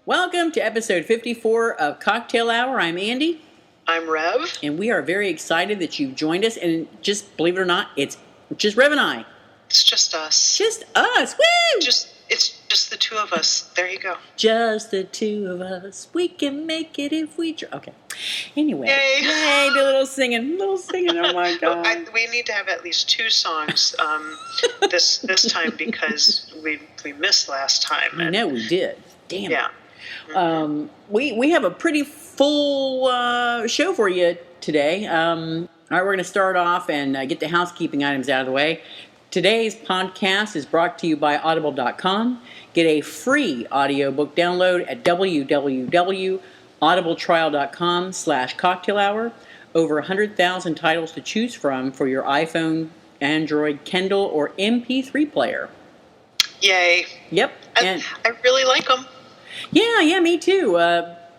Welcome to episode 54 of Cocktail Hour. I'm Andy. I'm Rev. And we are very excited that you've joined us. And just believe it or not, it's just Rev and I. It's just us. Just us. Woo! It's just the two of us. There you go. Just the two of us. We can make it if we try. Okay. Anyway. Yay. Do a little singing. Oh my God. We need to have at least two songs this time because we missed last time. I know we did. Damn. Yeah. We have a pretty full show for you today. All right, we're going to start off and get the housekeeping items out of the way. Today's podcast is brought to you by Audible.com. Get a free audiobook download at www.audibletrial.com/cocktail hour. Over 100,000 titles to choose from for your iPhone, Android, Kindle, or MP3 player. Yay. Yep. I really like them. Yeah, me too.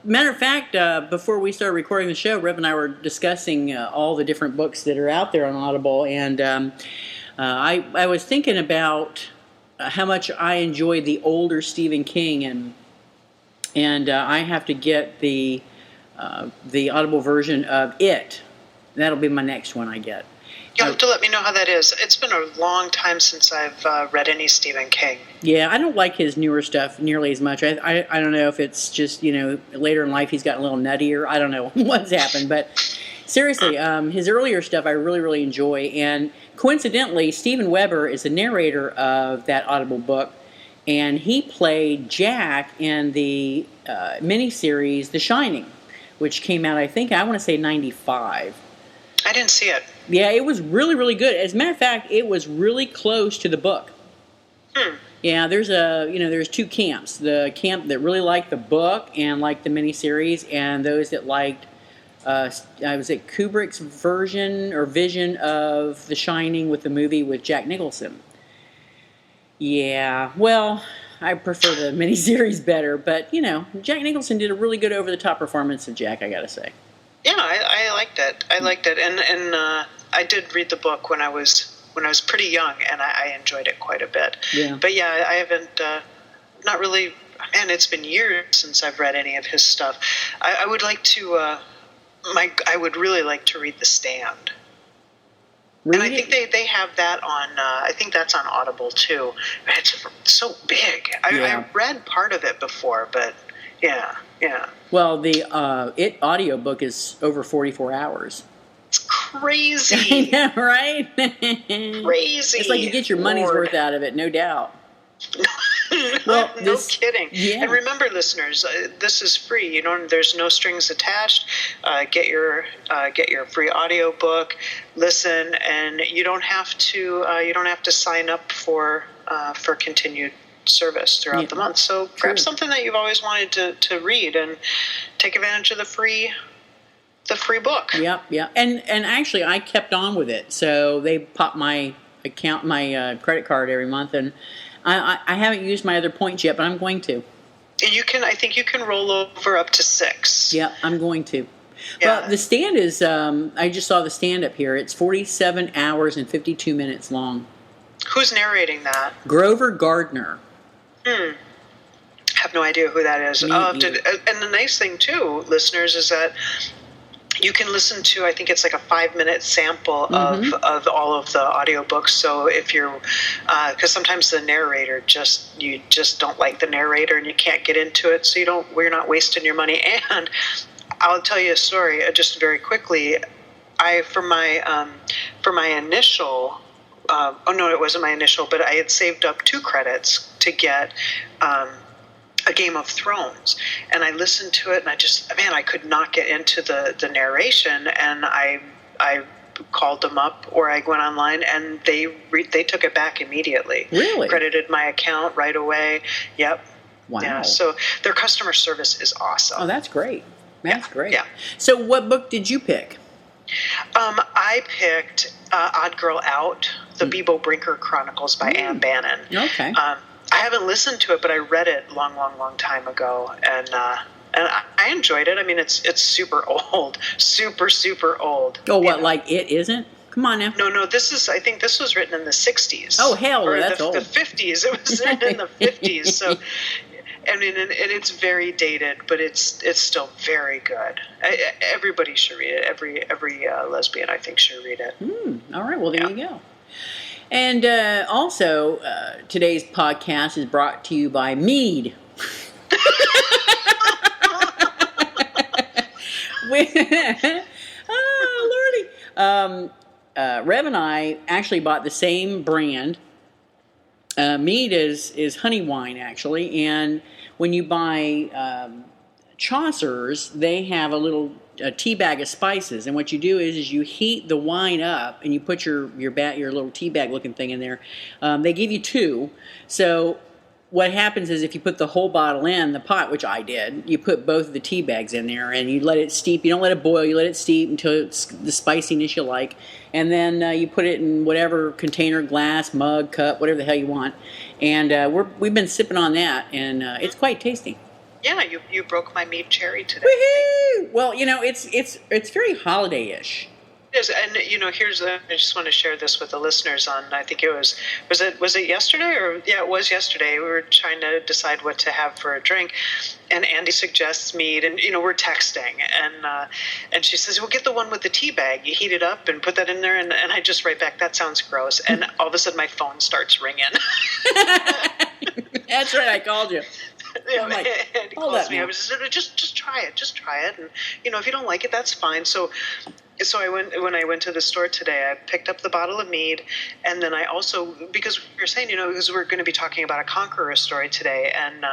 Matter of fact, before we started recording the show, Rev and I were discussing all the different books that are out there on Audible, and I was thinking about how much I enjoy the older Stephen King, and I have to get the Audible version of It. That'll be my next one I get. You'll have to let me know how that is. It's been a long time since I've read any Stephen King. Yeah, I don't like his newer stuff nearly as much. I don't know if it's just, later in life he's gotten a little nuttier. I don't know what's happened. But seriously, his earlier stuff I really, really enjoy. And coincidentally, Steven Weber is the narrator of that Audible book. And he played Jack in the miniseries The Shining, which came out, I want to say 95. I didn't see it. Yeah, it was really, really good. As a matter of fact, it was really close to the book. Yeah, there's two camps. The camp that really liked the book and liked the miniseries, and those that liked, was it Kubrick's vision of The Shining with the movie with Jack Nicholson. Yeah, well, I prefer the miniseries better, but, Jack Nicholson did a really good over-the-top performance of Jack, I gotta say. Yeah, I liked it. And I did read the book when I was pretty young, and I enjoyed it quite a bit. Yeah. But yeah, I haven't, not really. Man, it's been years since I've read any of his stuff. I would like to. I would really like to read The Stand. And I think they have that on. I think that's on Audible too. It's so big. I read part of it before, but yeah. Well, the It audiobook is over 44 hours. It's crazy. I know, right? Crazy. It's like you get your money's worth out of it, no doubt. No kidding. Yeah. And remember, listeners, this is free. There's no strings attached. Get your free audiobook, listen, and you don't have to sign up for continued service throughout the month. So grab something that you've always wanted to read and take advantage of the free book. Yeah. And actually I kept on with it. So they pop my credit card every month, and I haven't used my other points yet, but I'm going to. And I think you can roll over up to 6. Yeah, I'm going to. Yeah. Well, the Stand is, I just saw the Stand up here. It's 47 hours and 52 minutes long. Who's narrating that? Grover Gardner. I have no idea who that is. And the nice thing, too, listeners, is that you can listen to, I think it's like a 5-minute sample of all of the audiobooks. So if you're, because sometimes the narrator you just don't like the narrator and you can't get into it, so we're not wasting your money. And I'll tell you a story just very quickly. For my initial, it wasn't my initial, but I had saved up 2 credits to get a Game of Thrones, and I listened to it, and I could not get into the narration, and I called them up, or I went online, and they took it back immediately. Really? Credited my account right away. Yep. Wow. Yeah, so their customer service is awesome. Oh, that's great. That's great. Yeah. So what book did you pick? I picked Odd Girl Out, the Bebo Brinker Chronicles by Anne Bannon. Okay. I haven't listened to it, but I read it long time ago, and I enjoyed it. I mean, it's super old, super old. Oh, what, like It Isn't? Come on now. No, I think this was written in the 60s. Oh, hell, or that's old. The 50s. It was written in the 50s. So, I mean, and it's very dated, but it's still very good. Everybody should read it. Every lesbian, I think, should read it. All right. Well, there you go. And also, today's podcast is brought to you by Mead. Oh, Lordy. Rev and I actually bought the same brand. Mead is honey wine, actually. And when you buy Chaucer's, they have a tea bag of spices. And what you do is you heat the wine up and you put your little tea bag looking thing in there. They give you 2. So what happens is if you put the whole bottle in the pot, which I did, you put both of the tea bags in there and you let it steep. You don't let it boil. You let it steep until it's the spiciness you like. And then you put it in whatever container, glass, mug, cup, whatever the hell you want. And we've been sipping on that, and it's quite tasty. Yeah, you broke my mead cherry today. Woohoo! Well, it's very holiday-ish. It is, and I just want to share this with the listeners. I think it was it yesterday, or it was yesterday. We were trying to decide what to have for a drink, and Andy suggests mead, and we're texting, and she says, "Well, get the one with the tea bag. You heat it up and put that in there." And I just write back, "That sounds gross." And all of a sudden, my phone starts ringing. That's right. I called you. Yeah, and he calls me. I was just try it, and if you don't like it, that's fine. So when I went to the store today, I picked up the bottle of mead, and then I also, because we were saying, because we're going to be talking about a Conqueror story today, and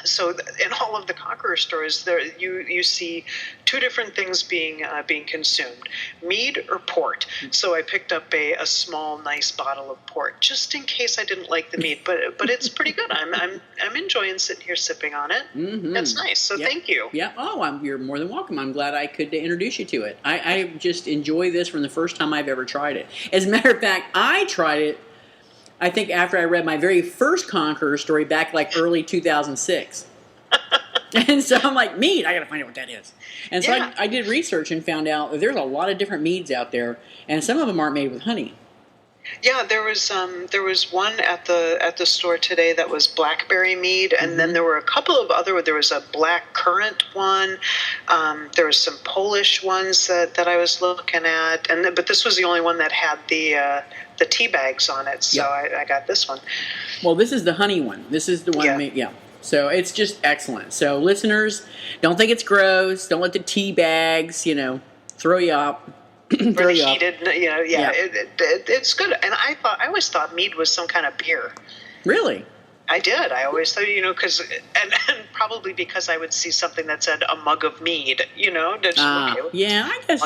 so in all of the Conqueror stories, there you see 2 different things being consumed: mead or port. So I picked up a small, nice bottle of port just in case I didn't like the mead, but it's pretty good. I'm enjoying sitting here sipping on it. Mm-hmm. That's nice. So Thank you. Yeah. Oh, you're more than welcome. I'm glad I could introduce you to it. I just enjoy this from the first time I've ever tried it. As a matter of fact, I tried it, I think, after I read my very first Conqueror story back like early 2006. And so I'm like, mead, I got to find out what that is. And so I did research and found out that there's a lot of different meads out there, and some of them aren't made with honey. Yeah, there was one at the store today that was blackberry mead, and then there were a couple of other. There was a black currant one. There was some Polish ones that I was looking at, but this was the only one that had the tea bags on it. So I got this one. Well, this is the honey one. This is the one. Yeah. So it's just excellent. So listeners, don't think it's gross. Don't let the tea bags, throw you up. Really heated, it's good. And I always thought mead was some kind of beer. Really? I did. I always thought, because, and probably because I would see something that said a mug of mead, yeah, I guess.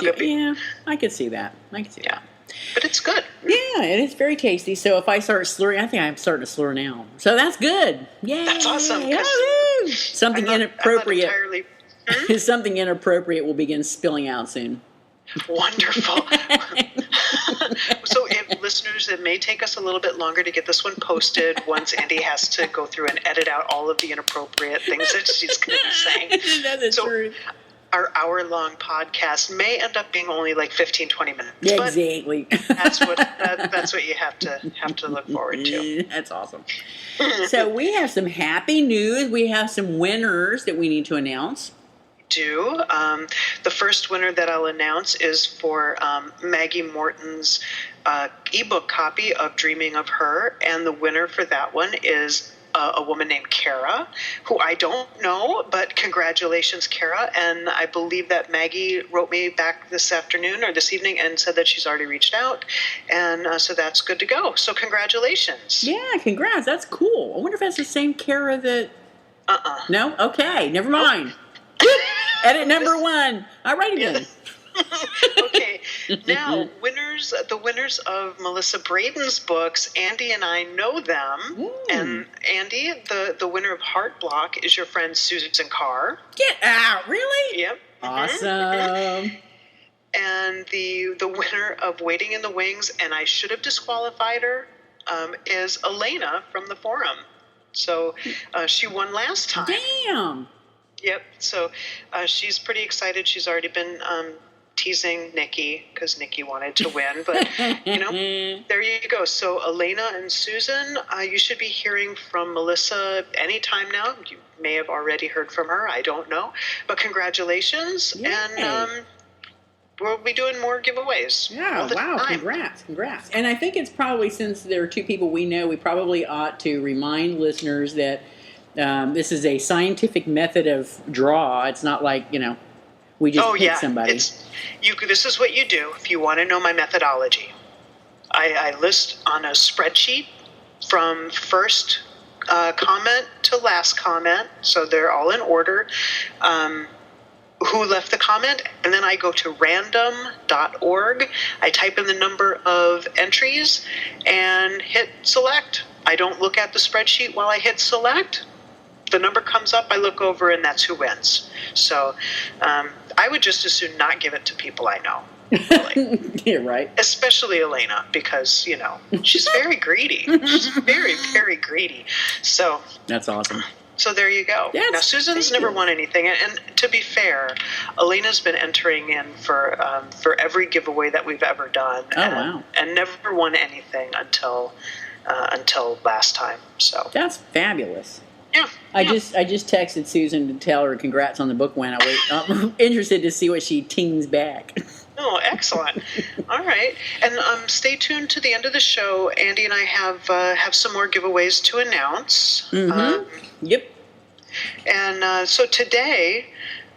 I could see that. But it's good. Yeah, it is very tasty. So if I start slurring, I think I'm starting to slur now. So that's good. Yeah, that's awesome. Something inappropriate. Something inappropriate will begin spilling out soon. Wonderful. So, listeners, it may take us a little bit longer to get this one posted once Andy has to go through and edit out all of the inappropriate things that she's going to be saying. That's the truth. Our hour-long podcast may end up being only like 15, 20 minutes. Yeah, exactly. That's what you have to look forward to. That's awesome. So we have some happy news. We have some winners that we need to announce. The first winner that I'll announce is for Maggie Morton's ebook copy of Dreaming of Her, and the winner for that one is a woman named Kara, who I don't know, but congratulations, Kara. And I believe that Maggie wrote me back this afternoon or this evening and said that she's already reached out, and so that's good to go. So congratulations. Yeah, congrats. That's cool. I wonder if that's the same Kara that... No? Okay, never mind. Edit number 1. All right again. Okay, now the winners of Melissa Braden's books, Andy and I know them. Ooh. And Andy, the winner of Heart Block is your friend Susan Carr. Get out, really? Yep. Awesome. Mm-hmm. And the winner of Waiting in the Wings, and I should have disqualified her, is Elena from the forum. So she won last time. Damn. Yep. So she's pretty excited. She's already been teasing Nikki because Nikki wanted to win, but there you go. So Elena and Susan, you should be hearing from Melissa anytime now. You may have already heard from her. I don't know, but congratulations. Yay. And we'll be doing more giveaways. Yeah, wow, congrats. And I think it's probably, since there are two people we know, we probably ought to remind listeners that this is a scientific method of draw. It's not like, we just pick somebody. This is what you do if you want to know my methodology. I list on a spreadsheet from first comment to last comment, so they're all in order, who left the comment, and then I go to random.org. I type in the number of entries and hit select. I don't look at the spreadsheet while I hit select. The number comes up, I look over, and that's who wins. So I would just as soon not give it to people I know. Really. Yeah, right. Especially Elena, because, she's very greedy. She's very, very greedy. So that's awesome. So there you go. Yes, now, Susan's never won anything. And to be fair, Elena's been entering in for every giveaway that we've ever done. Oh, wow. And never won anything until last time. So that's fabulous. Yeah. I just texted Susan to tell her congrats on the book win. I'm interested to see what she teams back. Oh, excellent. All right. And stay tuned to the end of the show. Andy and I have some more giveaways to announce. Mm-hmm. Yep. And so today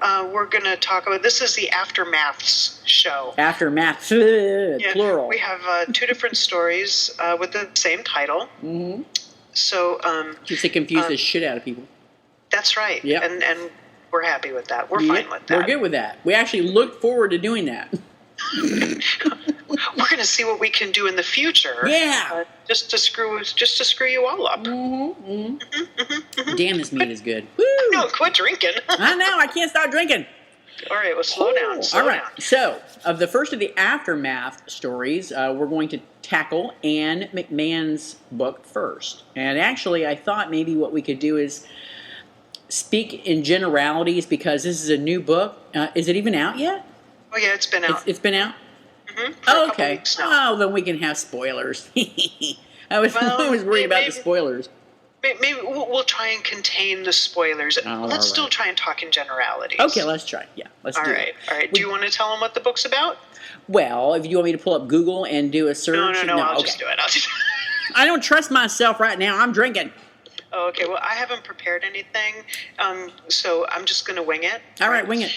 we're going to talk about, this is the Aftermaths show. Aftermaths, plural. We have two different stories with the same title. Mm-hmm. So just to confuse the shit out of people. That's right. Yep. And we're happy with that. We're fine with that. We're good with that. We actually look forward to doing that. We're going to see what we can do in the future. Yeah. Just to screw you all up. Mm-hmm. Mm-hmm. Mm-hmm. Damn, this meat is good. Woo! No, quit drinking. I know. I can't stop drinking. All right. Well, slow down. All right. So, of the first of the Aftermath stories, we're going to tackle Anne McMahon's book first. And actually, I thought maybe what we could do is speak in generalities, because this is a new book. Is it even out yet? Oh, yeah, it's been out. It's been out? Mm-hmm. Oh, okay. Oh, then we can have spoilers. I was worried about the spoilers. Maybe we'll try and contain the spoilers. Let's still try and talk in generalities. Okay, let's try. Yeah, let's do it. All right. Do you want to tell them what the book's about? Well, if you want me to pull up Google and do a search. No, I'll just do it. I don't trust myself right now. I'm drinking. Oh, okay. Well, I haven't prepared anything, so I'm just going to wing it. All right, wing it.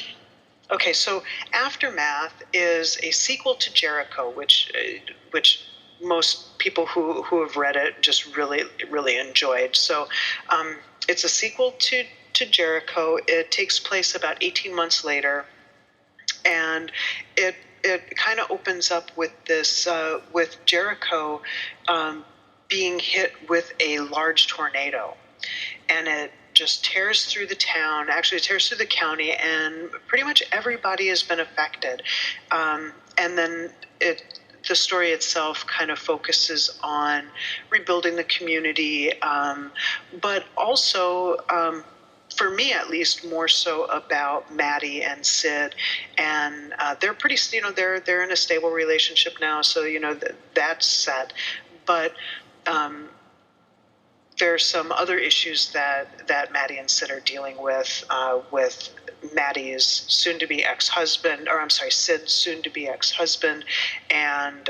Okay, so Aftermath is a sequel to Jericho, which most people who have read it just really, really enjoyed. So it's a sequel to Jericho. It takes place about 18 months later, and it kind of opens up with this with Jericho being hit with a large tornado, and it just tears through the town. Actually, it tears through the county, and pretty much everybody has been affected. And then the story itself kind of focuses on rebuilding the community, but also, for me at least, more so about Maddie and Sid. And they're pretty, they're in a stable relationship now, so that's set. But there's some other issues that Maddie and Sid are dealing with Maddie's soon-to-be ex-husband, or I'm sorry, Sid's soon-to-be ex-husband, and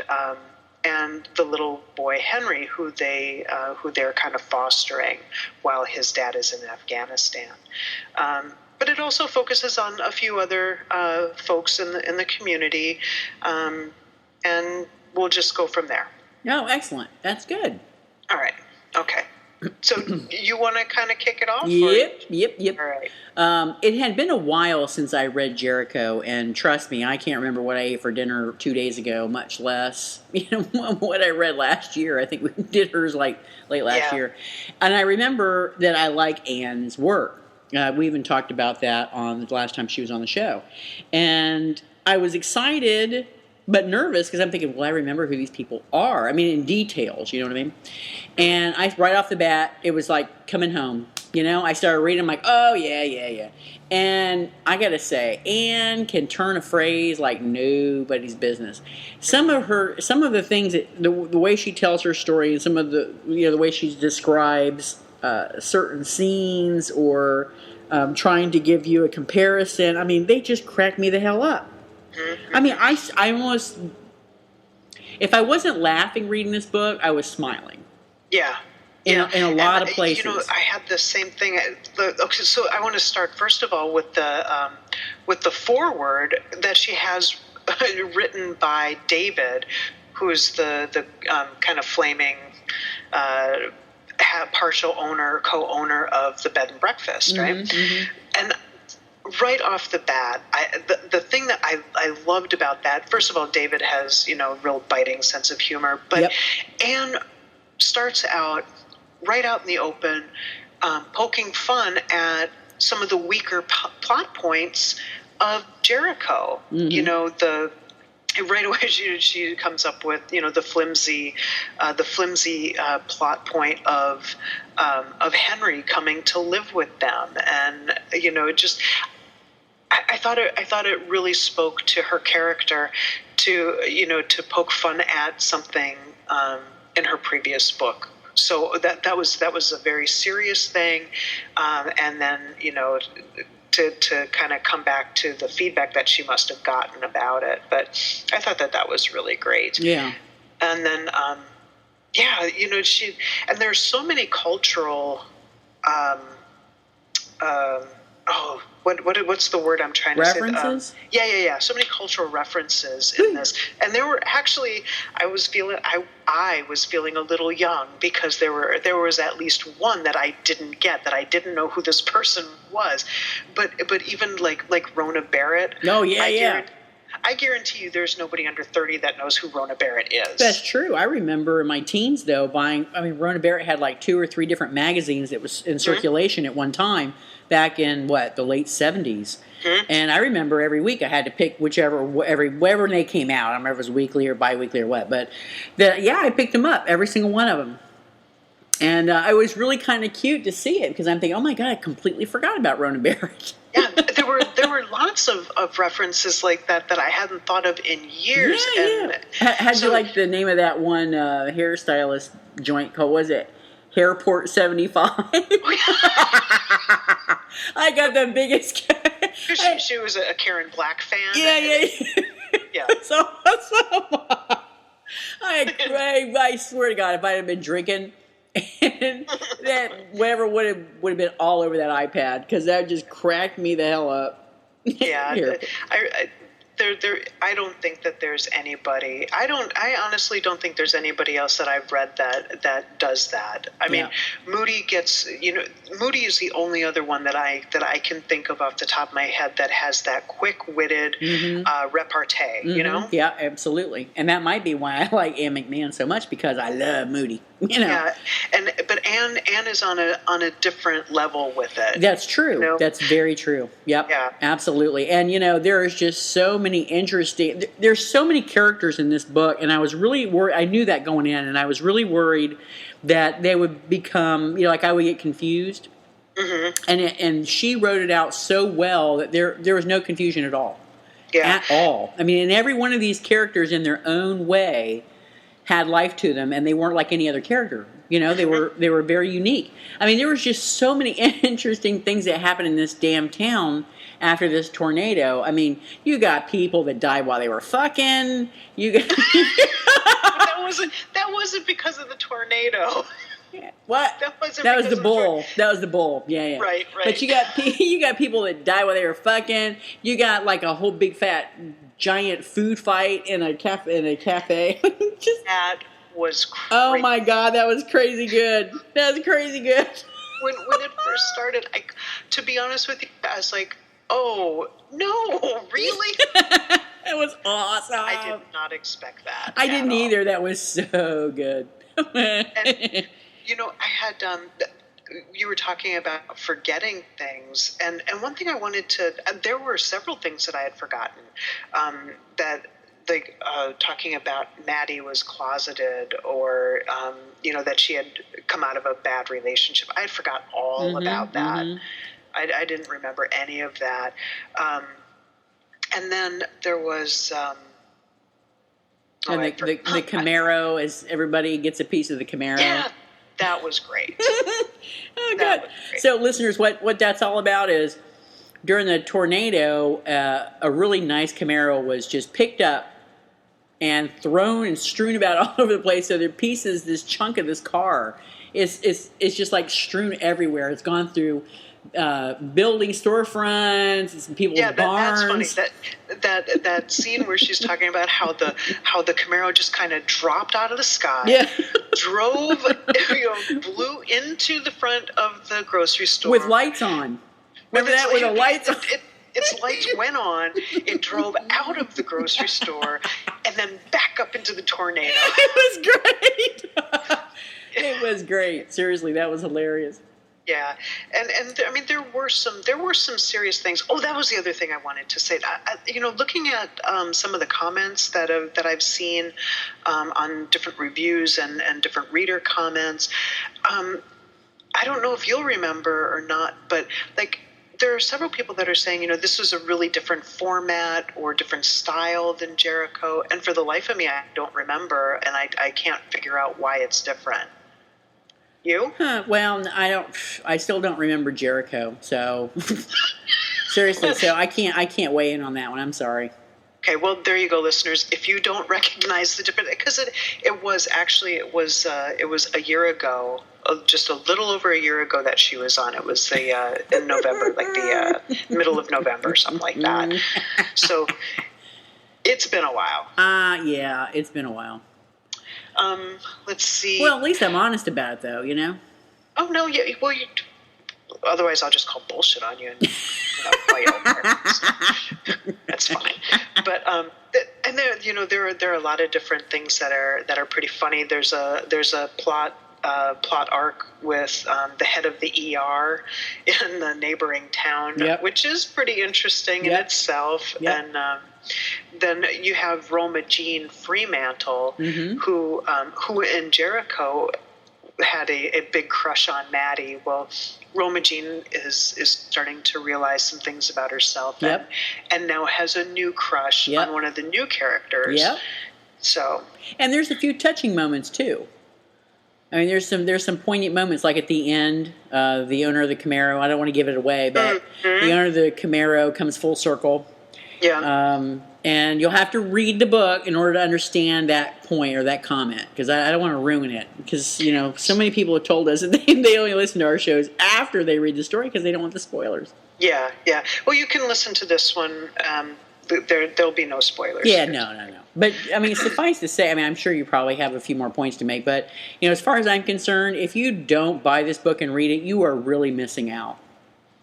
the little boy Henry, who they're kind of fostering while his dad is in Afghanistan. But it also focuses on a few other folks in the community, and we'll just go from there. Oh, excellent! That's good. All right. Okay. So you want to kind of kick it off? Yep. All right. It had been a while since I read Jericho, and trust me, I can't remember what I ate for dinner 2 days ago, much less what I read last year. I think we did hers like late last year. And I remember that I like Anne's work. We even talked about that on the last time she was on the show. And I was excited but nervous, because I'm thinking, well, I remember who these people are. I mean, in details, you know what I mean? And right off the bat, it was like coming home. I started reading. I'm like, oh yeah. And I gotta say, Anne can turn a phrase like nobody's business. Some of the things the way she tells her story, and some of the way she describes certain scenes, or trying to give you a comparison. I mean, they just crack me the hell up. I mean, I almost, if I wasn't laughing reading this book, I was smiling. Yeah. In a lot of places. I had the same thing. Okay, so I want to start first of all with the foreword that she has written by David, who's the kind of flaming partial owner, co-owner of the bed and breakfast, right? Mm-hmm. And right off the bat, the thing that I loved about that, first of all, David has a real biting sense of humor, but Anne starts out right out in the open, poking fun at some of the weaker plot points of Jericho. Mm-hmm. Right away she comes up with the flimsy plot point of Henry coming to live with them, and I thought it really spoke to her character to poke fun at something in her previous book. So that was a very serious thing, and then to kind of come back to the feedback that she must have gotten about it. But I thought that was really great. Yeah. And then she, and there's so many cultural what's the word I'm trying to say? References? Yeah. So many cultural references in this, and there were actually I was feeling a little young because there was at least one that I didn't get, that I didn't know who this person was, but even like Rona Barrett. Oh yeah. I guarantee you there's nobody under 30 that knows who Rona Barrett is. That's true. I remember in my teens, though, Rona Barrett had like 2 or 3 different magazines that was in circulation at one time back in, the late 70s. Mm-hmm. And I remember every week I had to pick wherever they came out. I don't remember if it was weekly or bi-weekly or what. But, I picked them up, every single one of them. And it was really kind of cute to see it because I'm thinking, oh my God, I completely forgot about Rona Barrett. Yeah, there were lots of references like that I hadn't thought of in years. Yeah. How'd you like the name of that one hairstylist joint called? Was it Hairport 75? I got the biggest. She was a Karen Black fan. Yeah. So I swear to God, if I had been drinking, that whatever would have been all over that iPad, because that just cracked me the hell up. Yeah, I don't think that there's anybody. I honestly don't think there's anybody else that I've read that does that. I mean, Moody Moody is the only other one that I can think of off the top of my head that has that quick-witted repartee. Mm-hmm. Yeah, absolutely, and that might be why I like Anne McMahon so much, because I love Moody. Yeah, but Anne is on a different level with it. That's true. That's very true. Yep. Yeah. Absolutely. And there is just so many interesting. There's so many characters in this book, and I was really worried. I knew that going in, and I was really worried that they would become, like I would get confused. Mm-hmm. And she wrote it out so well that there was no confusion at all. Yeah. At all. I mean, and every one of these characters in their own way had life to them, and they weren't like any other character. They were very unique. I mean, there was just so many interesting things that happened in this damn town after this tornado. I mean, you got people that died while they were fucking. You got that wasn't because of the tornado. What? That was the bull. That was the bull. Yeah. Right. But you got people that died while they were fucking. You got like a whole big fat giant food fight in a cafe. That was crazy. Oh my God, that was crazy good. That was crazy good. When it first started, to be honest with you, I was like, oh no, really? It was awesome. I did not expect that. I didn't either. That was so good. And I had you were talking about forgetting things, and one thing I wanted to, there were several things that I had forgotten that like talking about Maddie was closeted, or that she had come out of a bad relationship. I forgot all about that. I didn't remember any of that. And then there was and the Camaro, as everybody gets a piece of the Camaro. Yeah, that was great. Oh, good. So, listeners, what that's all about is during the tornado, a really nice Camaro was just picked up and thrown and strewn about all over the place. So there are pieces, this chunk of this car is just like strewn everywhere. It's gone through building storefronts, people's barns. That's funny. That scene where she's talking about how the Camaro just kind of dropped out of the sky, drove, blew into the front of the grocery store with lights on. Remember that with the lights on? Its lights went on. It drove out of the grocery store and then back up into the tornado. It was great. It was great. Seriously, that was hilarious. Yeah, and I mean there were some serious things. Oh, that was the other thing I wanted to say. Looking at some of the comments that I've seen on different reviews and different reader comments, I don't know if you'll remember or not, but like there are several people that are saying, this was a really different format or different style than Jericho, and for the life of me, I don't remember, and I can't figure out why it's different. You? Well, I still don't remember Jericho. So seriously, so I can't weigh in on that one. I'm sorry. Okay, well there you go, listeners. If you don't recognize the difference, because it was a year ago, just a little over a year ago that she was on. It was in November, like the middle of November, something like that. So it's been a while. Yeah, it's been a while. Let's see. Well, at least I'm honest about it, though. Oh no, yeah. Well, otherwise I'll just call bullshit on you and play over. That's fine. But and there are a lot of different things that are pretty funny. There's a plot arc with the head of the ER in the neighboring town, which is pretty interesting in itself. And then you have Roma Jean Fremantle, who in Jericho had a big crush on Maddie. Well, Roma Jean is starting to realize some things about herself, and now has a new crush on one of the new characters. So, and there's a few touching moments too. I mean, there's some poignant moments, like at the end, the owner of the Camaro. I don't want to give it away, but the owner of the Camaro comes full circle. Yeah. And you'll have to read the book in order to understand that point or that comment, because I don't want to ruin it. Because so many people have told us that they only listen to our shows after they read the story because they don't want the spoilers. Yeah. Well, you can listen to this one. There'll be no spoilers. Yeah, no. But, I mean, suffice to say, I'm sure you probably have a few more points to make. But, as far as I'm concerned, if you don't buy this book and read it, you are really missing out.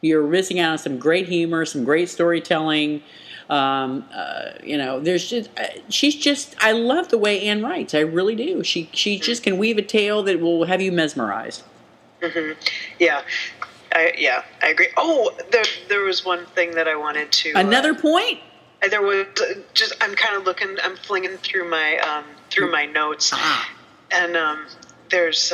You're missing out on some great humor, some great storytelling. There's just, I love the way Anne writes. I really do. She just can weave a tale that will have you mesmerized. Yeah. I agree. Oh, there was one thing that I wanted to. Another point? There was I'm kind of looking. I'm flinging through my notes, and there's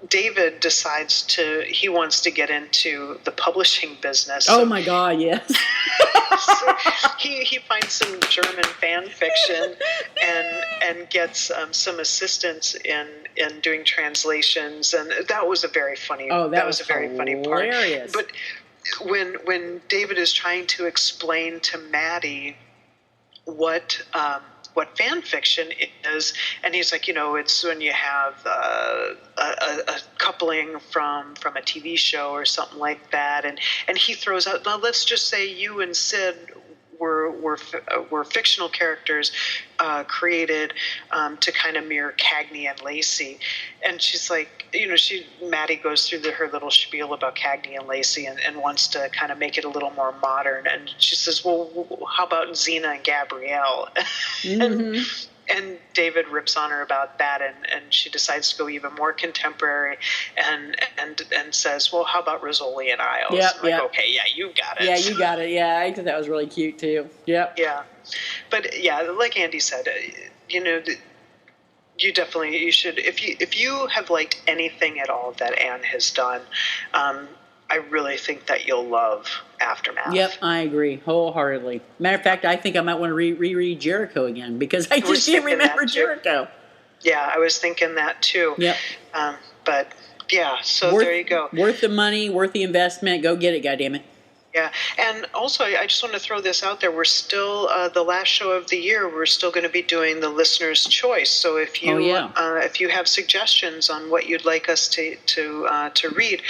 David decides he wants to get into the publishing business. Oh my God, yes. So he finds some German fan fiction and gets some assistance in doing translations, and that was a very funny. Oh, that was a very funny part. But when David is trying to explain to Maddie what fan fiction is, and he's like, it's when you have a coupling from a TV show or something like that, and he throws out, now let's just say you and Sid were fictional characters created to kind of mirror Cagney and Lacey, and she's like, Maddie goes through her little spiel about Cagney and Lacey and wants to kind of make it a little more modern, and she says, well, how about Xena and Gabrielle? And David rips on her about that, and she decides to go even more contemporary, and says, "Well, how about Rizzoli and Isles?" Yep, I'm like, okay, yeah, you got it. Yeah, you got it. Yeah, I thought that was really cute too. Yep. Yeah, but yeah, like Andy said, you should, if you have liked anything at all that Anne has done, I really think that you'll love Aftermath. Yep, I agree wholeheartedly. Matter of fact, I think I might want to reread Jericho again because I just can't remember Jericho. Yeah, I was thinking that too. Yep. But yeah, so there you go. Worth the money, worth the investment. Go get it, goddammit. Yeah, and also I just want to throw this out there. We're still the last show of the year. We're still going to be doing the listener's choice. So if you if you have suggestions on what you'd like us to read,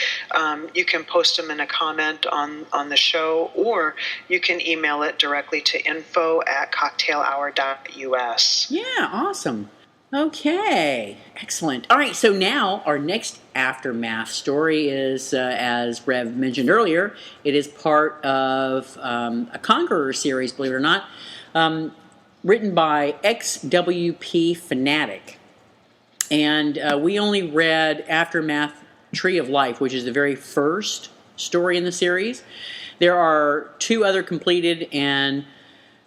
you can post them in a comment on the show, or you can email it directly to info@cocktailhour.us. Yeah, awesome. Okay, excellent. All right, so now our next Aftermath story is, as Rev mentioned earlier, it is part of a Conqueror series, believe it or not, written by XWP Fanatic. And we only read Aftermath Tree of Life, which is the very first story in the series. There are 2 other completed, and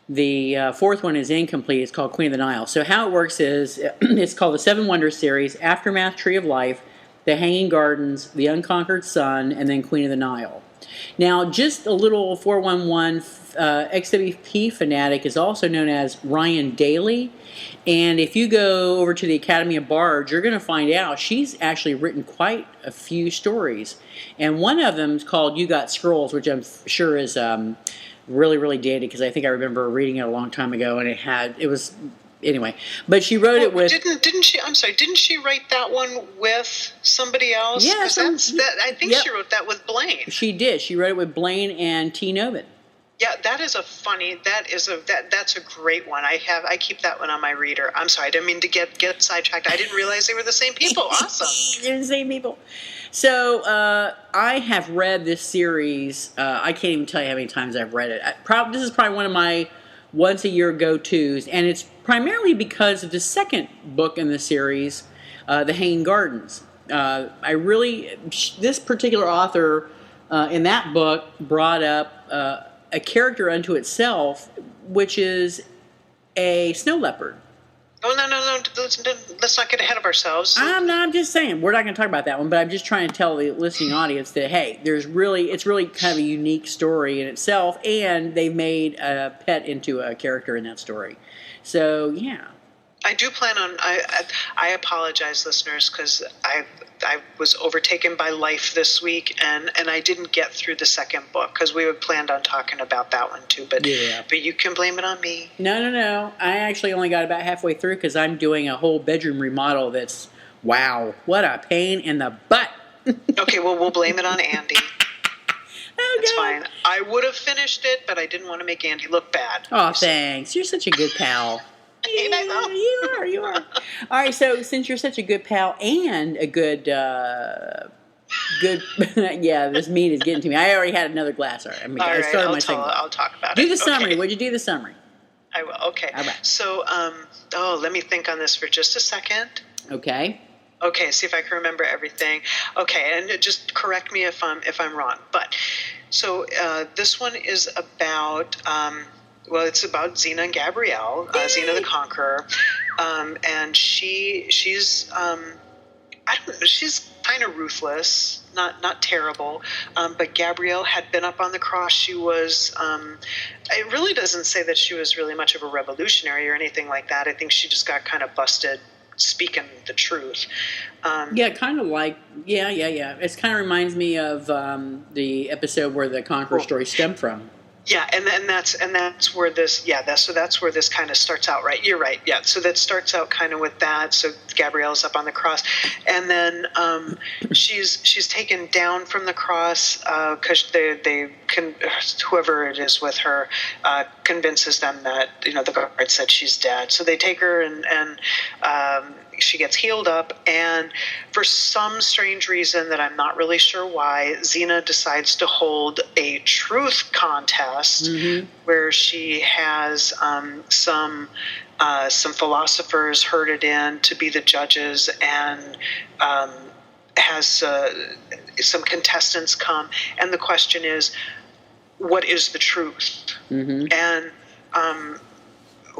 the 4th one is incomplete. It's called Queen of the Nile. So how it works is, it's called the 7 Wonders series, Aftermath, Tree of Life, The Hanging Gardens, The Unconquered Sun, and then Queen of the Nile. Now, just a little 411, XWP Fanatic is also known as Ryan Daly. And if you go over to the Academy of Bards, you're going to find out she's actually written quite a few stories. And one of them is called You Got Scrolls, which I'm sure is really, really dated, because I think I remember reading it a long time ago, and it was anyway. But she wrote it with. Didn't she? I'm sorry. Didn't she write that one with somebody else? Yeah, I think she wrote that with Blaine. She did. She wrote it with Blaine and T. Novin. Yeah, that's a great one. I keep that one on my reader. I'm sorry, I didn't mean to get sidetracked. I didn't realize they were the same people. Awesome. They're the same people. So I have read this series. I can't even tell you how many times I've read it. This is probably one of my once-a-year go-tos, and it's primarily because of the second book in the series, The Hanging Gardens. This particular author in that book brought up a character unto itself, which is a snow leopard. Oh, no. Let's not get ahead of ourselves. I'm just saying, we're not going to talk about that one, but I'm just trying to tell the listening audience that, hey, it's really kind of a unique story in itself, and they made a pet into a character in that story. So, yeah. I do plan on, I apologize, listeners, because I was overtaken by life this week, and I didn't get through the second book, because we had planned on talking about that one too, but you can blame it on me. No. I actually only got about halfway through, because I'm doing a whole bedroom remodel that's, wow, what a pain in the butt. Okay, well, we'll blame it on Andy. Oh, it's fine. I would have finished it, but I didn't want to make Andy look bad. Oh, thanks. You're such a good pal. Yeah, you are. All right, so since you're such a good pal and a good, yeah, this mead is getting to me. I already had another glass. All right, I started my second glass. I'll talk about it. Do the summary. Would you do the summary? I will. Okay. All right. So, let me think on this for just a second. Okay. Okay, see if I can remember everything. Okay, and just correct me if I'm wrong. But so this one is about. It's about Xena and Gabrielle, Xena the Conqueror, and she's I don't know, she's kind of ruthless, not terrible, but Gabrielle had been up on the cross. She was. It really doesn't say that she was really much of a revolutionary or anything like that. I think she just got kind of busted speaking the truth. Kind of like It kind of reminds me of the episode where the Conqueror story stemmed from. Yeah, and that's where this that's where this kind of starts out, right? You're right. Yeah, so that starts out kind of with that. So Gabrielle's up on the cross, and then she's taken down from the cross because whoever it is with her convinces them that the guard said she's dead. So they take her and she gets healed up, and for some strange reason that I'm not really sure why, Xena decides to hold a truth contest where she has some some philosophers herded in to be the judges, and has some contestants come, and the question is, what is the truth? Mm-hmm. And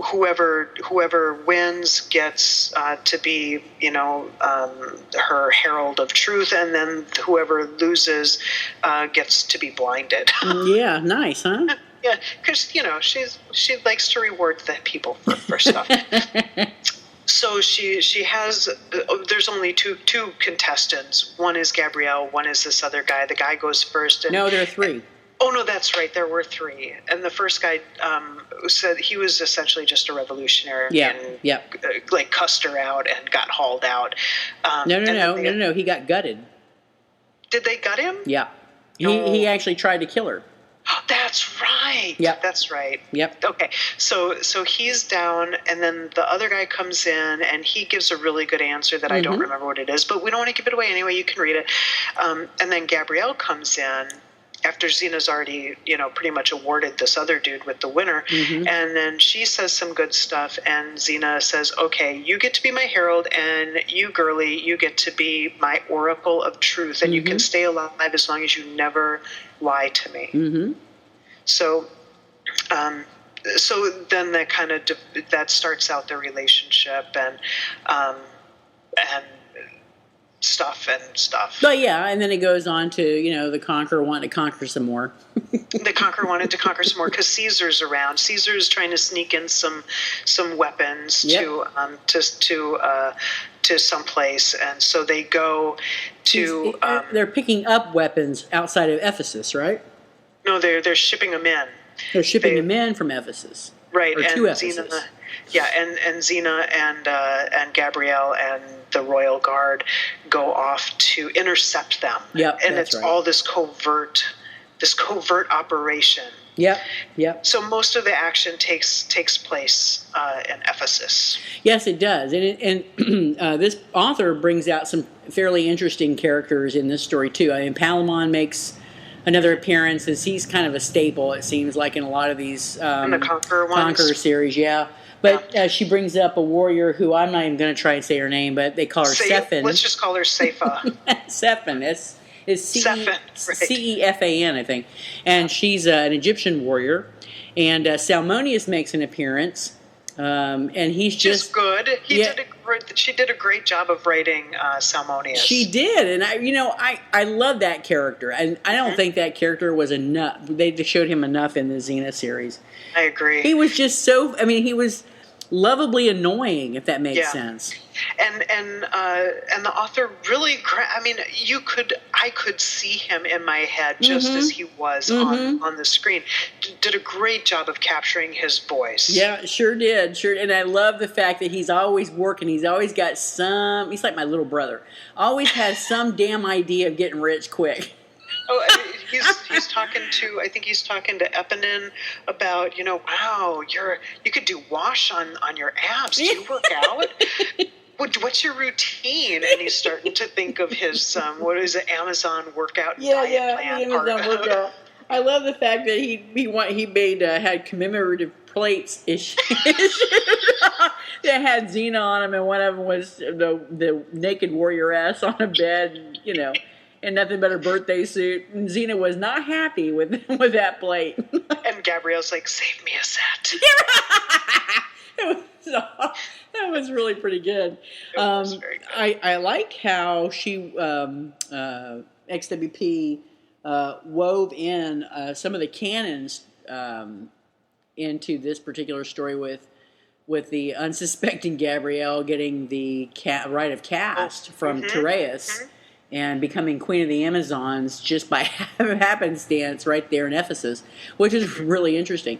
whoever wins gets to be, her herald of truth, and then whoever loses gets to be blinded. Yeah, nice, huh? Yeah, because she likes to reward the people for stuff. So she has. There's only two contestants. One is Gabrielle. One is this other guy. The guy goes first. And, no, there are three. Oh no, that's right. There were three, and the first guy said he was essentially just a revolutionary. Yeah, and, yeah. Like cussed her out and got hauled out. No. He got gutted. Did they gut him? Yeah, he actually tried to kill her. Oh, that's right. Yep. That's right. Yep. Okay. So he's down, and then the other guy comes in, and he gives a really good answer that I don't remember what it is, but we don't want to give it away anyway. You can read it. And then Gabrielle comes in after Xena's already, pretty much awarded this other dude with the winner. Mm-hmm. And then she says some good stuff, and Xena says, okay, you get to be my herald, and you, girly, you get to be my oracle of truth, and you can stay alive as long as you never lie to me. Mm-hmm. So then that kind of that starts out their relationship and stuff. But yeah, and then it goes on to the Conqueror wanting to conquer some more. The Conqueror wanted to conquer some more because Caesar's around. Caesar's trying to sneak in some weapons to some place, and so they go to. They're picking up weapons outside of Ephesus, right? No, they're shipping them in. They're shipping them in from Ephesus, right? Or and to Ephesus. And Xena and Gabrielle and the royal guard go off to intercept them. Yep, and that's it's right. all this covert operation. Yep. So most of the action takes place in Ephesus. Yes, it does, and this author brings out some fairly interesting characters in this story too. I mean, Palamon makes another appearance, as he's kind of a staple, it seems like, in a lot of these in the Conqueror series, yeah. But she brings up a warrior who I'm not even going to try and say her name, but they call her Cephan. Let's just call her Seifa. Cephan. It's Cefan, I think. And she's an Egyptian warrior. And Salmonius makes an appearance. And he's just good. She did a great job of writing Salmonius. She did, and I love that character, and I don't think that character was enough. They showed him enough in the Xena series. I agree. He was just so. I mean, he was lovably annoying, if that makes sense. And the author really. I mean, I could see him in my head just as he was on the screen. Did a great job of capturing his voice. Yeah, sure did. And I love the fact that he's always working. He's always got he's like my little brother. Always has some damn idea of getting rich quick. Oh, he's talking to. I think he's talking to Eponin about. Wow, you could do wash on your abs. Do you work out? What's your routine? And he's starting to think of his what is it, Amazon workout diet plan. Amazon workout. I love the fact that he made had commemorative plates issued that had Xena on them, and one of them was the naked warrior ass on a bed, and nothing but her birthday suit. And Xena was not happy with that plate. And Gabrielle's like, "Save me a set." That was really pretty good. It was very good. I like how she XWP wove in some of the canons into this particular story with the unsuspecting Gabrielle getting the rite of caste from Tereus and becoming Queen of the Amazons just by happenstance right there in Ephesus, which is really interesting.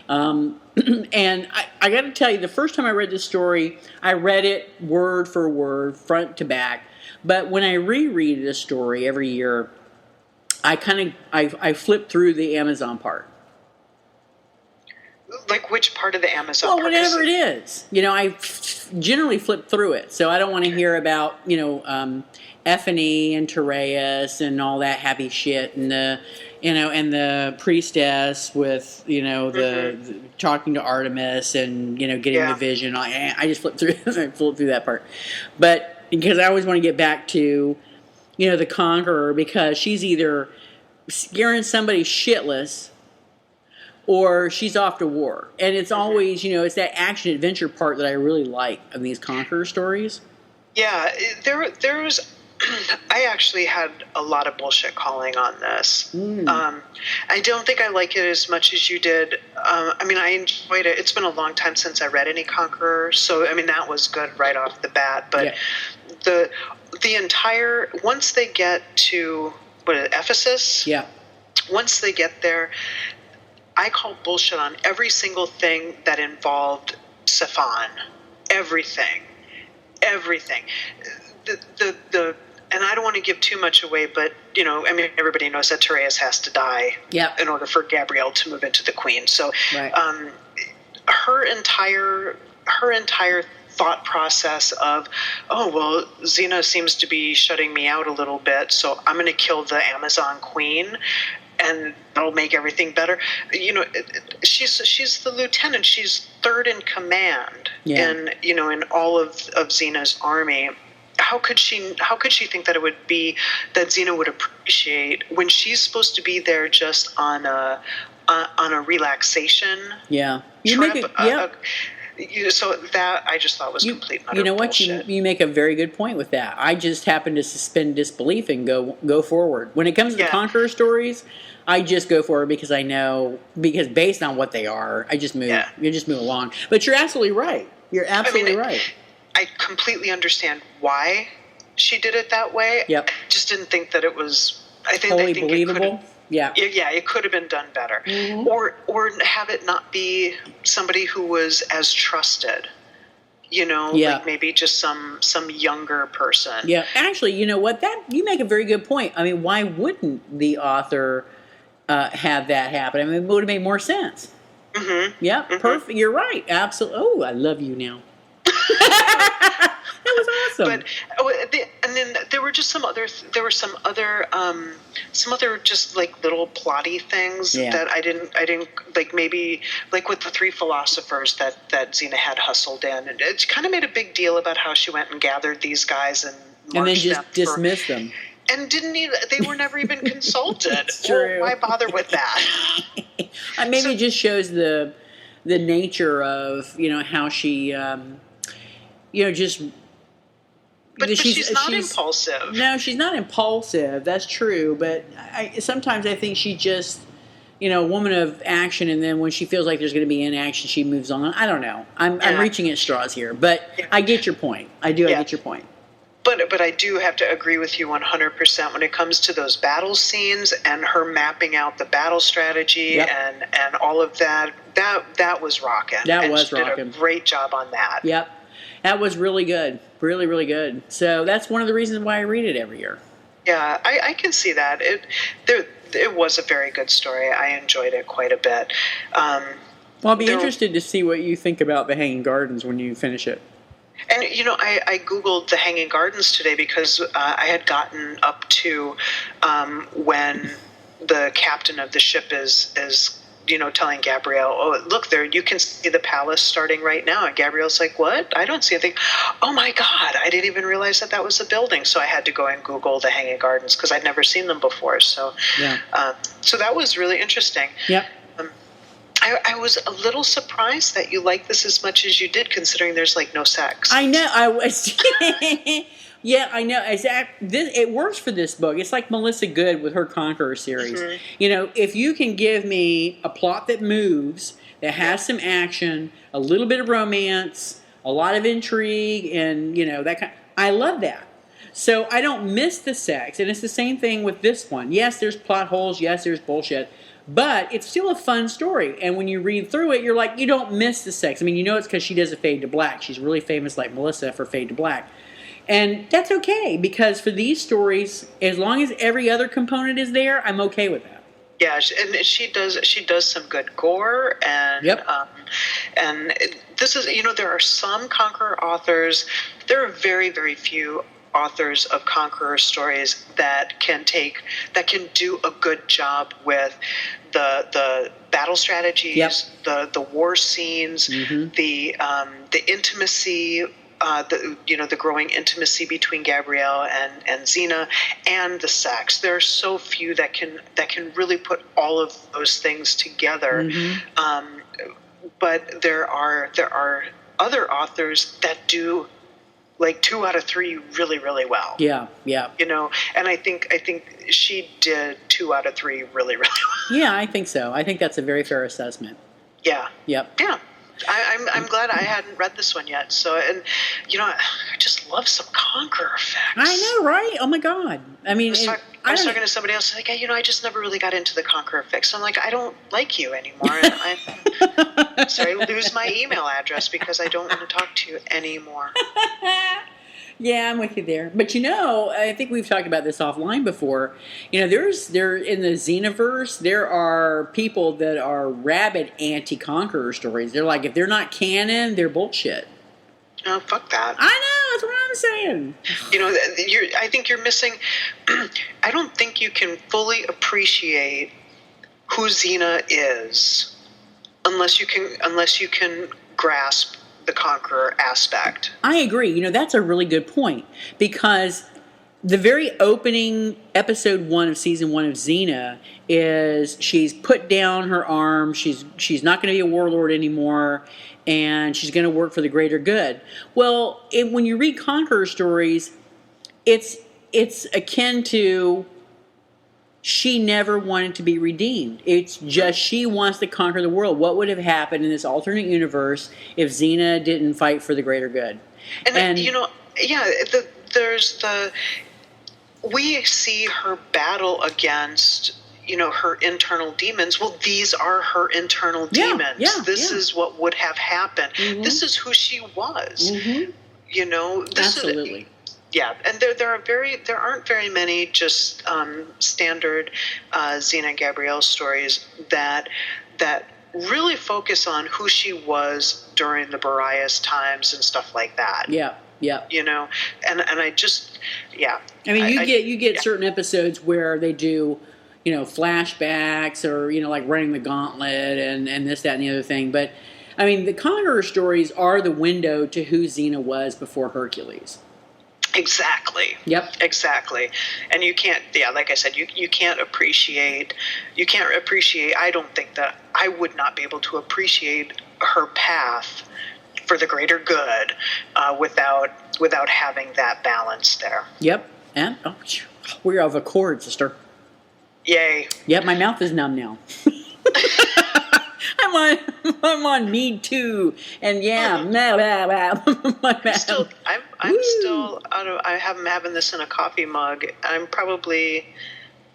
And I got to tell you, the first time I read this story, I read it word for word, front to back. But when I reread this story every year, I flip through the Amazon part. Like which part of the Amazon? Well, whatever it is. I generally flip through it, so I don't want to hear about, Ephany and Tereus and all that happy shit, and the priestess with, the talking to Artemis and, getting the vision. I just flip through that part. But because I always want to get back to, the conqueror, because she's either scaring somebody shitless or she's off to war. And it's always, it's that action-adventure part that I really like of these conqueror stories. Yeah, there's... I actually had a lot of bullshit calling on this. I don't think I like it as much as you did. I enjoyed it. It's been a long time since I read any conqueror, so, that was good right off the bat. But the entire... Once they get to, Ephesus? Yeah. Once they get there... I called bullshit on every single thing that involved Stefan. Everything. The and I don't want to give too much away, but everybody knows that Tereus has to die in order for Gabrielle to move into the Queen. So, her entire thought process of, Xena seems to be shutting me out a little bit, so I'm going to kill the Amazon Queen. And that'll make everything better. She's the lieutenant. She's third in command in all of Xena's army. How could she think that it would be that Xena would appreciate when she's supposed to be there just on a relaxation? Yeah. So that I just thought was complete and utter bullshit. You make a very good point with that. I just happen to suspend disbelief and go forward. When it comes to the Conqueror stories, I just go forward because I know, because based on what they are, I just move. You just move along. But you're absolutely right. Right. I completely understand why she did it that way. Yep. I just didn't think that it was. I think believable. It could have been done better, or have it not be somebody who was as trusted, like maybe just some younger person. Yeah, actually, you know what? That you make a very good point. I mean, why wouldn't the author have that happen? I mean, it would have made more sense. Mm-hmm. Yeah, perfect. You're right. Absolutely. Oh, I love you now. That was awesome. But and then there were just some other just like little plotty things that I didn't like, maybe like with the three philosophers that Xena had hustled in, and it kind of made a big deal about how she went and gathered these guys and then just dismissed them. And they were never even consulted. That's true. Well, why bother with that? Maybe it just shows the nature of how she just. But she's not impulsive. No, she's not impulsive. That's true. But sometimes I think she just, a woman of action, and then when she feels like there's going to be inaction, she moves on. I don't know. I'm reaching at straws here, but I get your point. I get your point. But I do have to agree with you 100% when it comes to those battle scenes and her mapping out the battle strategy and all of that. That was rocking. She did a great job on that. Yep. That was really good. Really, really good. So that's one of the reasons why I read it every year. Yeah, I can see that. It was a very good story. I enjoyed it quite a bit. Well, I'll be interested to see what you think about the Hanging Gardens when you finish it. And, I Googled the Hanging Gardens today because I had gotten up to when the captain of the ship is telling Gabrielle, oh, look there, you can see the palace starting right now. And Gabrielle's like, what? I don't see anything. Oh, my God, I didn't even realize that was a building. So I had to go and Google the Hanging Gardens because I'd never seen them before. So so that was really interesting. Yep. I was a little surprised that you liked this as much as you did, considering there's no sex. I know. I was. Yeah, I know. It works for this book. It's like Melissa Good with her Conqueror series. Mm-hmm. If you can give me a plot that moves, that has some action, a little bit of romance, a lot of intrigue, and that kind. I love that. So I don't miss the sex, and it's the same thing with this one. Yes, there's plot holes. Yes, there's bullshit. But it's still a fun story. And when you read through it, you're like, you don't miss the sex. I mean, it's because she does a fade to black. She's really famous like Melissa for fade to black. And that's okay, because for these stories, as long as every other component is there, I'm okay with that. Yeah, and she does some good gore, and Yep. This is, there are some Conqueror authors. There are very, very few authors of Conqueror stories that can do a good job with the battle strategies, Yep. the war scenes, Mm-hmm. the intimacy. The growing intimacy between Gabrielle and Xena, and the sex. There are so few that can really put all of those things together. Mm-hmm. But there are other authors that do like 2 out of 3 really, really well. Yeah, yeah. And I think she did 2 out of 3 really, really well. Yeah, I think so. I think that's a very fair assessment. Yeah. Yep. Yeah. I'm glad I hadn't read this one yet. So, and I just love some Conqueror effects. I know, right? Oh my God! I mean, I was talking to somebody else like, hey, I just never really got into the Conqueror effects. So I'm like, I don't like you anymore. And so I lose my email address because I don't want to talk to you anymore. Yeah, I'm with you there. But I think we've talked about this offline before. There in the Xenoverse, there are people that are rabid anti-Conqueror stories. They're like, if they're not canon, they're bullshit. Oh, fuck that. I know, that's what I'm saying. I think you're missing. I don't think you can fully appreciate who Xena is unless you can grasp the Conqueror aspect. I agree. That's a really good point, because the very opening episode 1 of season 1 of Xena is she's put down her arm. She's not going to be a warlord anymore, and she's going to work for the greater good. Well, when you read Conqueror stories, it's akin to she never wanted to be redeemed. It's just she wants to conquer the world. What would have happened in this alternate universe if Xena didn't fight for the greater good? And we see her battle against her internal demons. Well, these are her internal demons. This is what would have happened. Mm-hmm. This is who she was. Mm-hmm. Absolutely. Yeah, and there aren't very many just standard Xena and Gabrielle stories that really focus on who she was during the Boreas times and stuff like that. Yeah. Yeah. And I just, yeah. I mean, you get certain episodes where they do, flashbacks or, like running the gauntlet and this, that, and the other thing. But, I mean, the Conqueror stories are the window to who Xena was before Hercules. Exactly. Yep. Exactly. And you can't, like I said, you can't appreciate, I don't think that I would not be able to appreciate her path for the greater good without having that balance there. Yep. And we're of accord, sister. Yay. Yep, my mouth is numb now. I'm on mead too, and yeah, I'm still out of. I'm having this in a coffee mug. I'm probably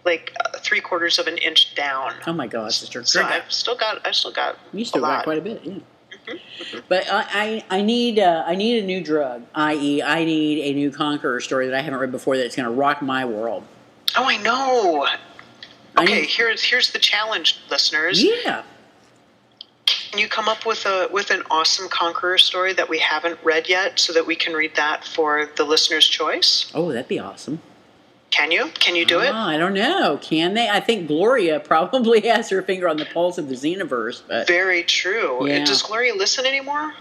like 3/4 of an inch down. Oh my gosh, sister! So I've still got. You still got quite a bit, yeah. But I need a new drug, i.e., I need a new Conqueror story that I haven't read before that's going to rock my world. Oh, I know. Okay, here's the challenge, listeners. Yeah. Can you come up with an awesome Conqueror story that we haven't read yet, so that we can read that for the listener's choice? Oh, that'd be awesome. Can you? Can you do it? I don't know. Can they? I think Gloria probably has her finger on the pulse of the Xenoverse. But very true. Yeah. Does Gloria listen anymore?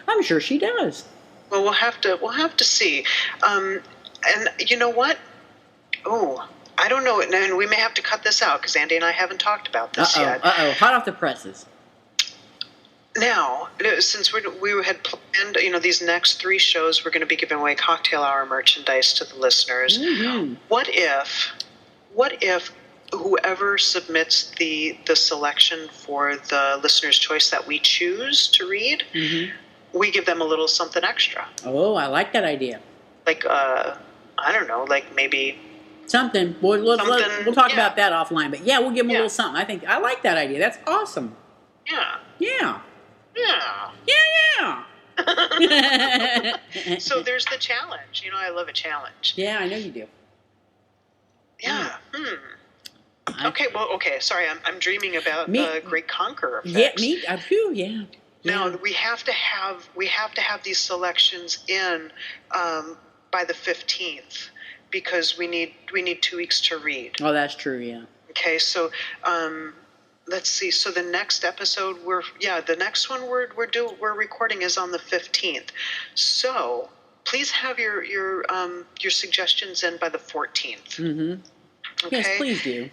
I'm sure she does. Well, we'll have to see. And you know what? Oh, I don't know. And we may have to cut this out because Andy and I haven't talked about this yet. Hot off the presses. Now, since we had planned, these next 3 shows, we're going to be giving away cocktail hour merchandise to the listeners. Mm-hmm. What if whoever submits the selection for the listener's choice that we choose to read, mm-hmm. we give them a little something extra? Oh, I like that idea. Like, I don't know, like maybe something. We'll talk about that offline. But yeah, we'll give them a little something. I like that idea. That's awesome. Yeah. Yeah. Yeah. Yeah. So there's the challenge. I love a challenge. Yeah, I know you do. Yeah. Okay. Sorry, I'm dreaming about Great Conqueror effects. Yeah. Now we have to have these selections in by the 15th because we need 2 weeks to read. Oh, that's true. Yeah. Okay, so let's see. So the next episode the next one we're recording is on the 15th. So please have your suggestions in by the 14th. Mm-hmm. Okay? Yes, please do.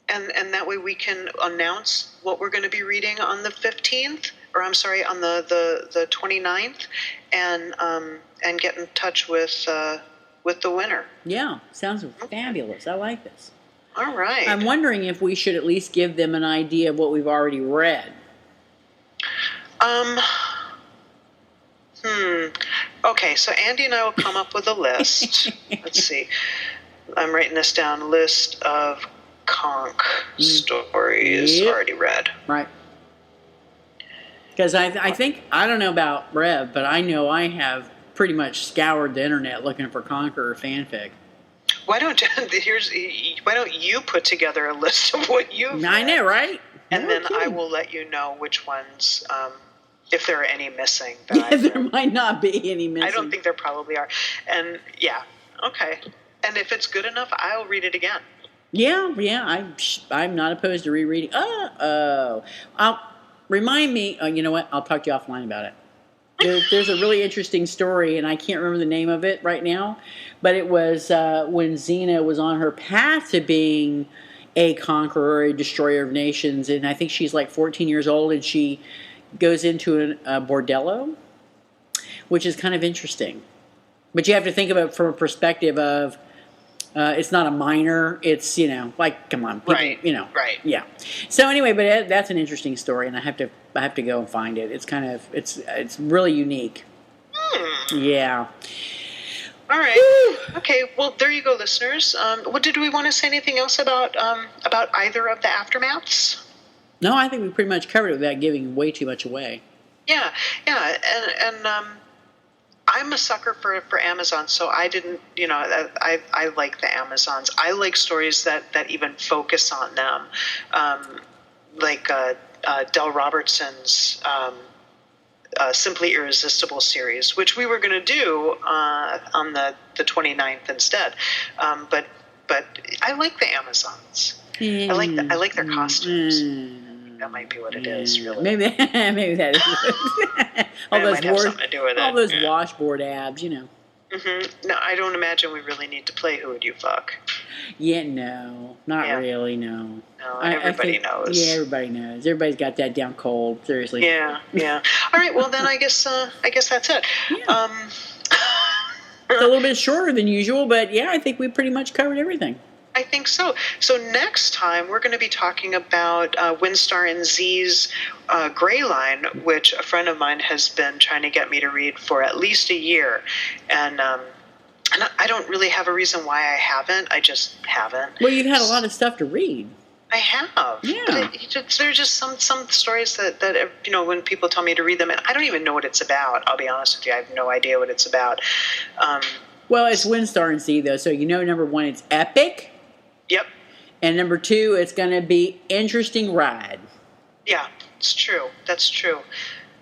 And that way we can announce what we're going to be reading on the 15th, or I'm sorry, on the 29th, and get in touch with the winner. Yeah, sounds fabulous. I like this. All right. I'm wondering if we should at least give them an idea of what we've already read. Okay, so Andy and I will come up with a list. Let's see. I'm writing this down. List of conch stories already read. Right. Because I think, I don't know about Rev, but I know I have pretty much scoured the internet looking for Conqueror fanfic. Why don't you put together a list of what you've read? I know, right? And then I will let you know which ones, if there are any missing. There might not be any missing. I don't think there probably are. And yeah, okay. And if it's good enough, I'll read it again. Yeah, I'm not opposed to rereading. Remind me. You know what? I'll talk to you offline about it. There's a really interesting story, and I can't remember the name of it right now, but it was when Xena was on her path to being a conqueror, a destroyer of nations, and I think she's like 14 years old, and she goes into a bordello, which is kind of interesting. But you have to think of it from a perspective of it's not a minor. It's, like, come on, people, right. Right. Yeah. So anyway, but that's an interesting story, and I have to go and find it. It's it's really unique. Yeah. All right. Woo. Okay. Well, there you go, listeners. Did we want to say anything else about either of the aftermaths? No, I think we pretty much covered it without giving way too much away. Yeah, and I'm a sucker for Amazon, so I didn't, I like the Amazons. I like stories that even focus on them, like Del Robertson's Simply Irresistible series, which we were going to do on the 29th instead. But I like the Amazons. I like their costumes. That might be what it is, really. Maybe that is it. All those washboard abs, Mm-hmm. No, I don't imagine we really need to play Who Would You Fuck? Yeah, no. Not really, no. No, everybody knows. Yeah, everybody knows. Everybody's got that down cold, seriously. Yeah. All right, well then I guess that's it. Yeah. It's a little bit shorter than usual, but yeah, I think we pretty much covered everything. I think so. So next time we're going to be talking about Windstar and Z's Gray Line, which a friend of mine has been trying to get me to read for at least a year, and I don't really have a reason why I haven't. I just haven't. Well, you've had a lot of stuff to read. I have. Yeah. There's just some stories that when people tell me to read them, and I don't even know what it's about. I'll be honest with you. I have no idea what it's about. Well, it's Windstar and Z, though, so number one, it's epic. Yep. And number two, it's going to be interesting ride. Yeah, it's true. That's true.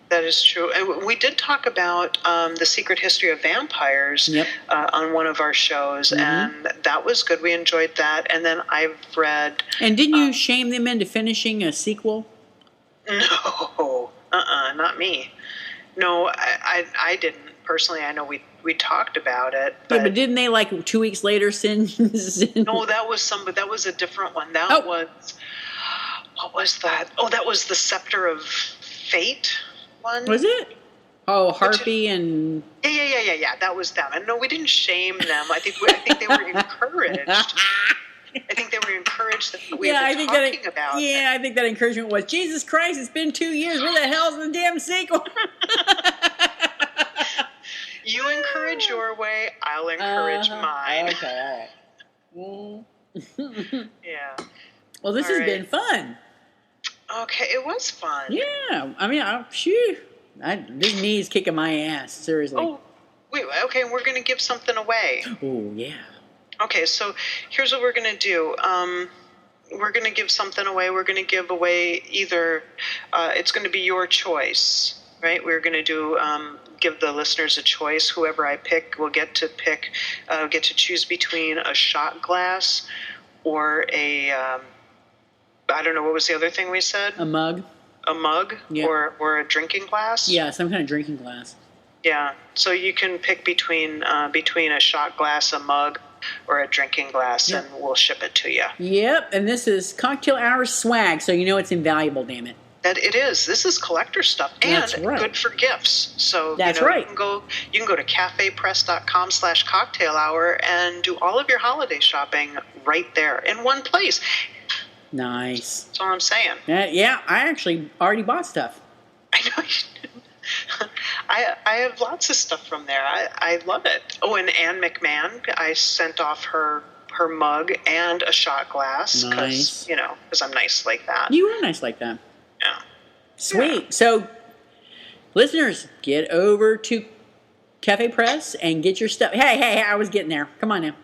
That is true. And we did talk about the secret history of vampires on one of our shows, and that was good. We enjoyed that. And then I've read... And didn't you shame them into finishing a sequel? No. Not me. No, I didn't. Personally, I know we talked about it. But didn't they, like, 2 weeks later send... No, that was a different one. That was... What was that? Oh, that was the Scepter of Fate one. Was it? Oh, Harpy and... Yeah. That was them. And no, we didn't shame them. I think they were encouraged. I think they were encouraged that we had been talking about it. Yeah, I think that encouragement was, Jesus Christ, it's been 2 years. Where the hell's the damn sequel? You encourage your way, I'll encourage mine. Okay, all right. Yeah. Well, this has been fun. Okay, it was fun. Yeah, I mean, this knee is kicking my ass, seriously. Oh, wait, okay, we're going to give something away. Oh, yeah. Okay, so here's what we're going to do. we're going to give something away. We're going to give away either, it's going to be your choice, right? We're going to do, give the listeners a choice. Whoever I pick will get to choose between a shot glass or I don't know, what was the other thing we said? A mug. A mug, yep. or a drinking glass? Yeah, some kind of drinking glass. Yeah, so you can pick between a shot glass, a mug, or a drinking glass, yep. And we'll ship it to you. Yep, and this is Cocktail Hour swag, so you know it's invaluable, damn it. That it is. This is collector stuff, and that's right. Good for gifts. So that's right. You can go to cafepress.com/cocktail-hour and do all of your holiday shopping right there in one place. Nice. That's all I'm saying. Yeah, I actually already bought stuff. I know you did. I have lots of stuff from there. I love it. Oh, and Anne McMahon, I sent off her mug and a shot glass. Nice. Because I'm nice like that. You are nice like that. Yeah. Sweet. Yeah. So, listeners, get over to Cafe Press and get your stuff. Hey, I was getting there. Come on now.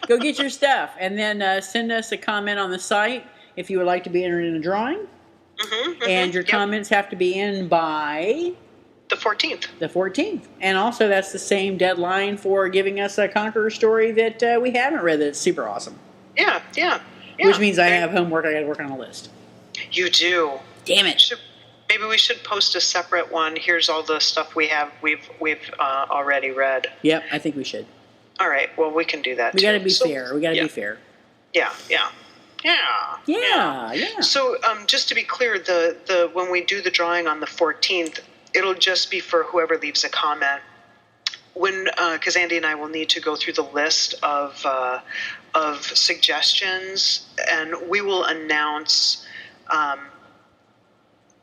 Go get your stuff, and then send us a comment on the site if you would like to be entered in a drawing. And your comments have to be in by the 14th. The 14th. And also, that's the same deadline for giving us a Conqueror story that we haven't read that's super awesome. Yeah. Which means I have homework. I got to work on a list. You do. Damn it. Maybe we should post a separate one. Here's all the stuff we've already read. Yep, I think we should. All right. Well, we can do that. We got to be fair. We got to be fair. Yeah. So, just to be clear, the when we do the drawing on the 14th, it'll just be for whoever leaves a comment. Because Andy and I will need to go through the list of suggestions, and we will announce.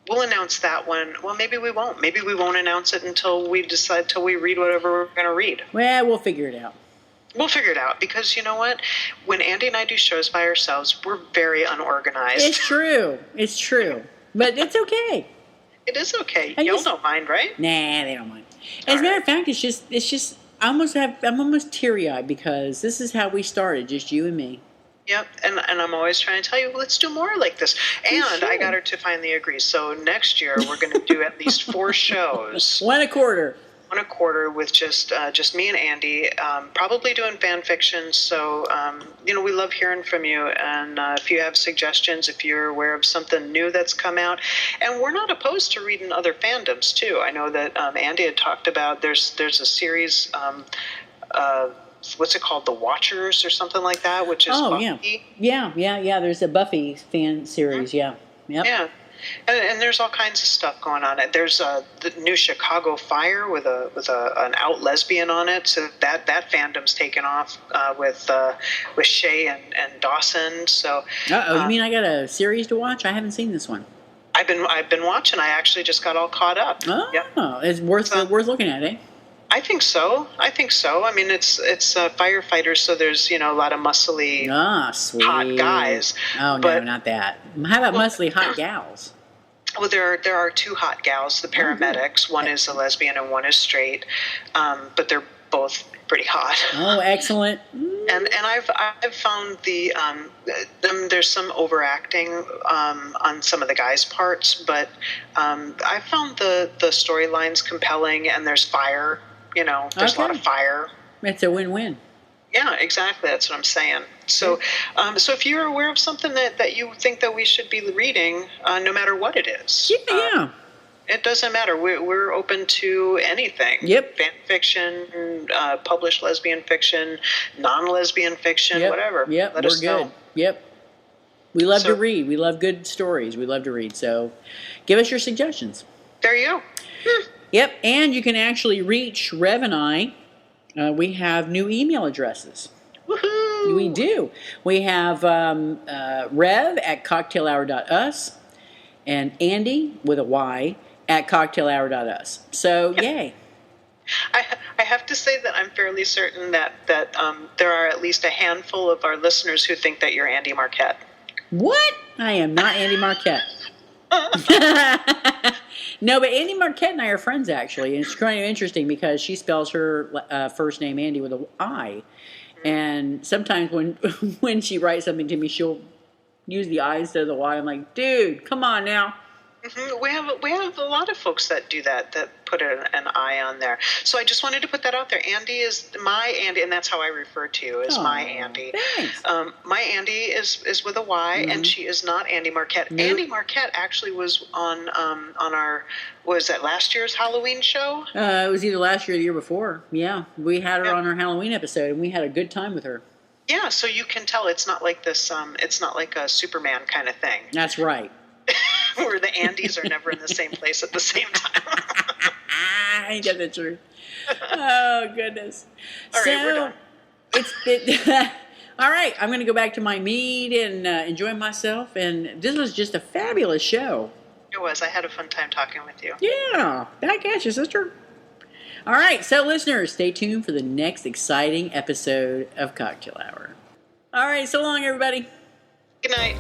We'll announce that one. Well, maybe we won't. Maybe we won't announce it until we read whatever we're going to read. Well, we'll figure it out. We'll figure it out, because you know what? When Andy and I do shows by ourselves, we're very unorganized. It's true. But it's okay. It is okay. Y'all don't mind, right? Nah, they don't mind. As a matter of fact, it's just I'm almost teary-eyed, because this is how we started, just you and me. Yep, and I'm always trying to tell you, let's do more like this. And I got her to finally agree. So next year, we're going to do at least 4 shows. One a quarter with just me and Andy, probably doing fan fiction. So, we love hearing from you. And if you have suggestions, if you're aware of something new that's come out. And we're not opposed to reading other fandoms, too. I know that Andy had talked about there's a series, what's it called? The Watchers or something like that, which is Buffy. Yeah. There's a Buffy fan series, yeah. Yep. Yeah. And there's all kinds of stuff going on. There's the new Chicago Fire with an out lesbian on it. So that fandom's taken off with Shay and Dawson. So. You mean I got a series to watch? I haven't seen this one. I've been watching. I actually just got all caught up. Oh, yep. It's worth looking at, eh? I think so. I mean, it's firefighters, so there's a lot of muscly, hot guys. Oh no, not that. How about muscly hot gals? Well, there are 2 hot gals, the paramedics. One is a lesbian and one is straight, but they're both pretty hot. Oh, excellent. And I've found there's some overacting on some of the guys' parts, but I found the storylines compelling, and there's fire. There's a lot of fire. It's a win-win. Yeah, exactly. That's what I'm saying. So, so if you're aware of something that you think that we should be reading, no matter what it is, it doesn't matter. We're open to anything. Yep. Fan fiction, published lesbian fiction, non-lesbian fiction, whatever. Yep. Let us know. Yep. We love to read. We love good stories. We love to read. So, give us your suggestions. There you go. Yep, and you can actually reach Rev and I. We have new email addresses. Woohoo! We do. We have Rev at cocktailhour.us and Andy with a Y at cocktailhour.us. So, yay. I have to say that I'm fairly certain that there are at least a handful of our listeners who think that you're Andy Marquette. What? I am not Andy Marquette. No, but Andy Marquette and I are friends, actually. And it's kind of interesting because she spells her first name, Andy, with an I. And sometimes when when she writes something to me, she'll use the I instead of the Y. I'm like, dude, come on now. Mm-hmm. We have a lot of folks that do that put an I on there. So I just wanted to put that out there. Andy is my Andy, and that's how I refer to you as my Andy. Thanks. My Andy is with a Y, and she is not Andy Marquette. Nope. Andy Marquette actually was on our, was that last year's Halloween show? It was either last year or the year before. Yeah, we had her on our Halloween episode, and we had a good time with her. Yeah, so you can tell it's not like this. It's not like a Superman kind of thing. That's right. Where the Andys are never in the same place at the same time. I get the truth. Oh, goodness. All right, we're done. All right, I'm going to go back to my mead and enjoy myself. And this was just a fabulous show. It was. I had a fun time talking with you. Yeah, back at you, sister. All right, so listeners, stay tuned for the next exciting episode of Cocktail Hour. All right, so long, everybody. Good night.